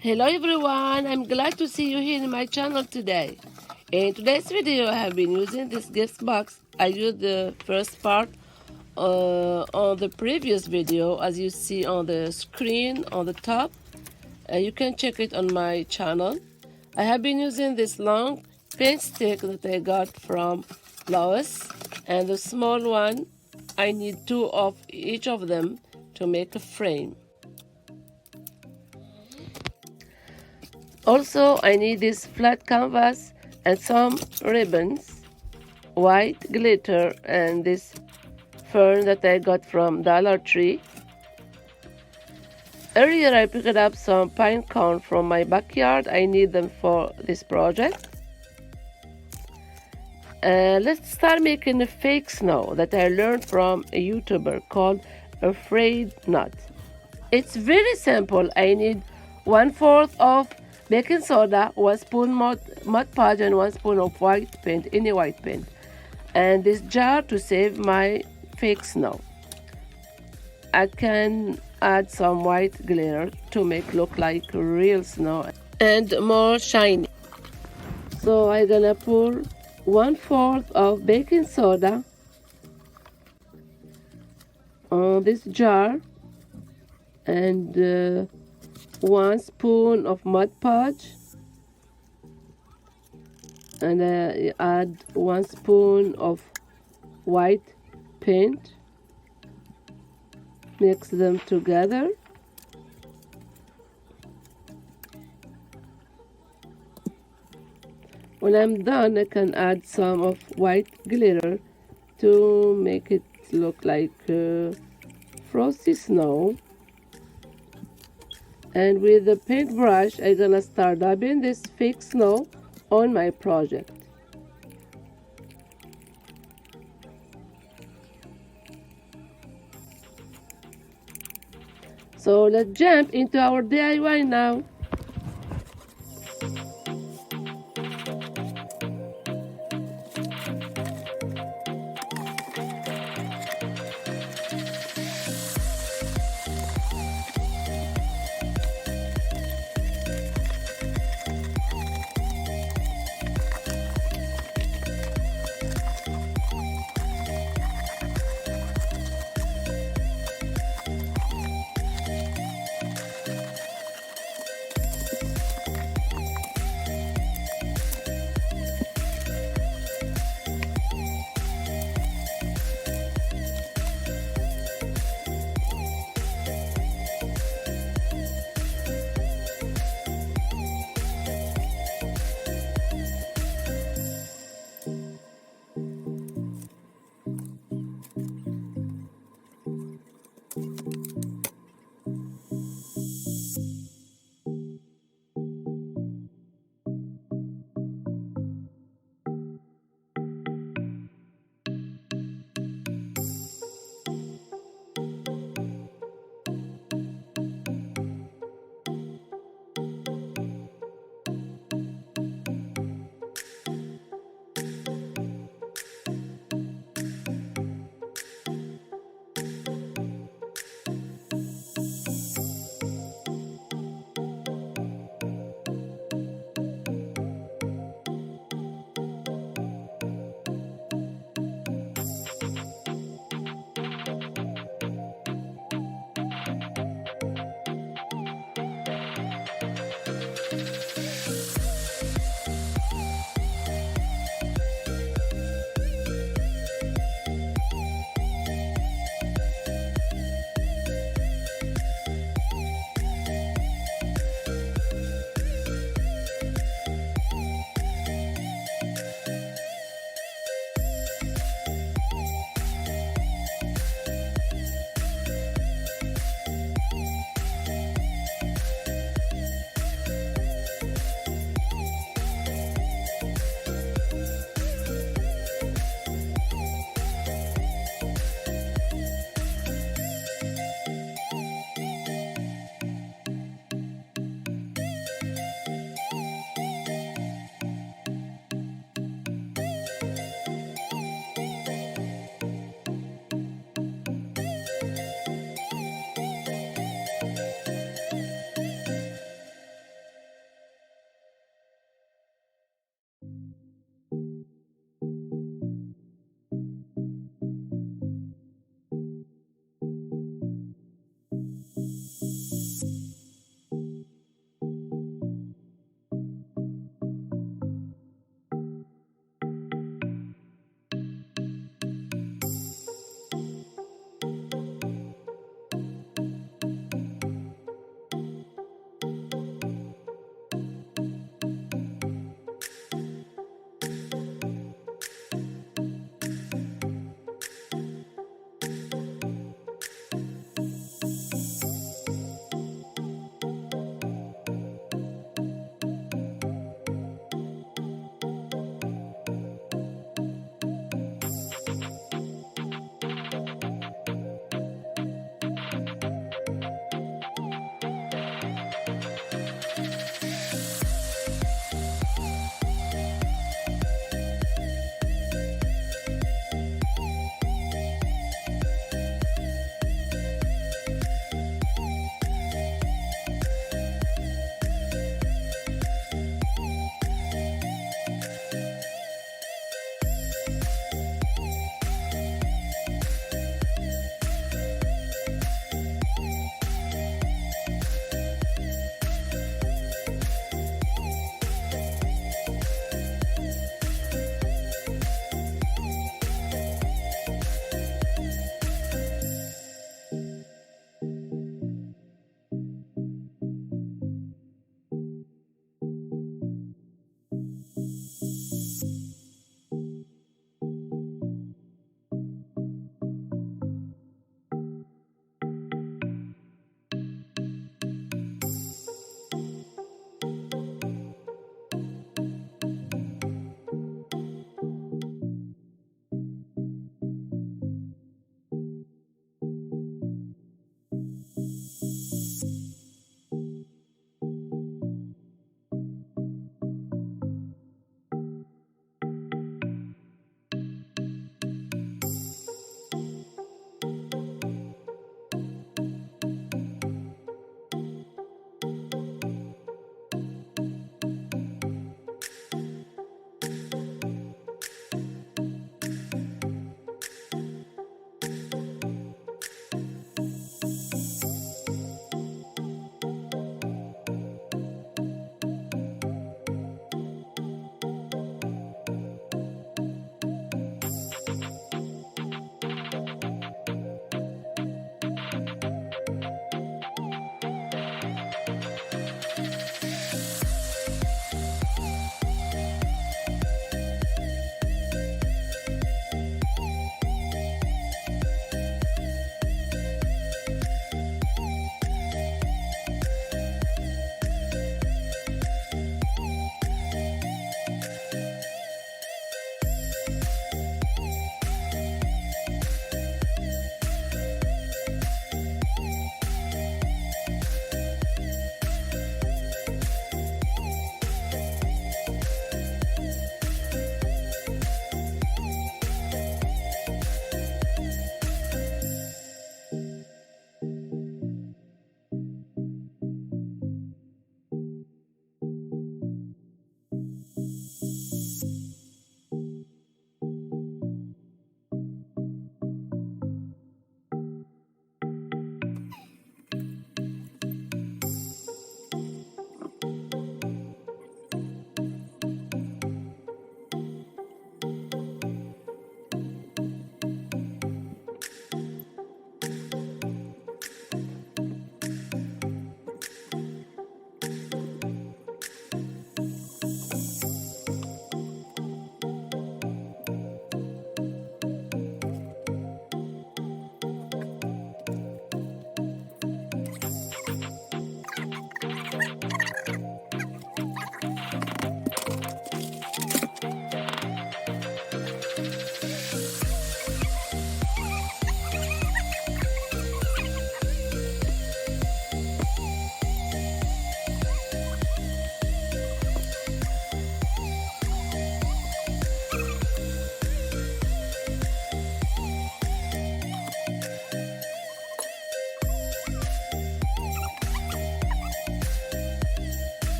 Hello everyone, I'm glad to see you here in my channel today. In today's video I have been using this gift box. I used the first part on the previous video, as you see on the screen on the top. You can check it on my channel. I have been using this long paint stick that I got from Lowe's, and the small one, I need two of each of them to make a frame. Also, I need this flat canvas and some ribbons, white glitter, and this fern that I got from Dollar Tree. Earlier I picked up some pine cone from my backyard. I need them for this project. Let's start making a fake snow that I learned from a YouTuber called Afraid Not. It's very simple. I need 1/4 of baking soda, 1 spoon Mod Podge, and 1 spoon of white paint, any white paint, and this jar to save my fake snow. I can add some white glitter to make look like real snow and more shiny. So I'm gonna pour 1/4 of baking soda on this jar and 1 spoon of Mod Podge, and add 1 spoon of white paint. Mix them together. When I'm done, I can add some of white glitter to make it look like frosty snow. And with the paintbrush, I'm gonna start dabbing this fake snow on my project. So let's jump into our DIY now.